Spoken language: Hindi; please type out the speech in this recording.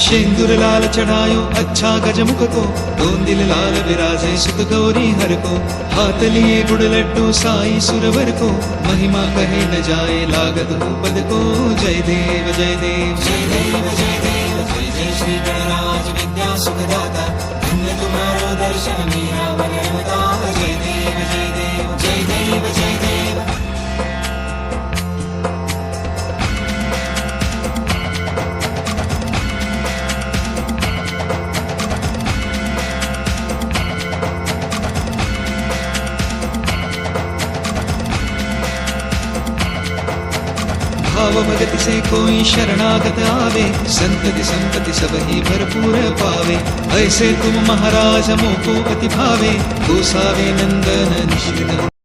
शेंदूर लाल चढ़ायो अच्छा गजमुख को, दोन दिल लाल विराजे सुत गौरी हर को। हाथ लिए गुड़ लड्डू साई सुरवर को, महिमा कहे न जाए लागत हो पद को। जय देव जय देव जय देव जय देव, जय जय श्री गणराज विद्या सुखदाता। धन्य तुम्हारो दर्शन मेरा मन रमता। जय देव जय देव जय देव जय देव। भाव भगत से कोई शरणागत आवे, संतति संपत्ति सब ही भरपूर पावे। ऐसे तुम महाराज मोको अति भावे, गोसावे नंदन निश्चित।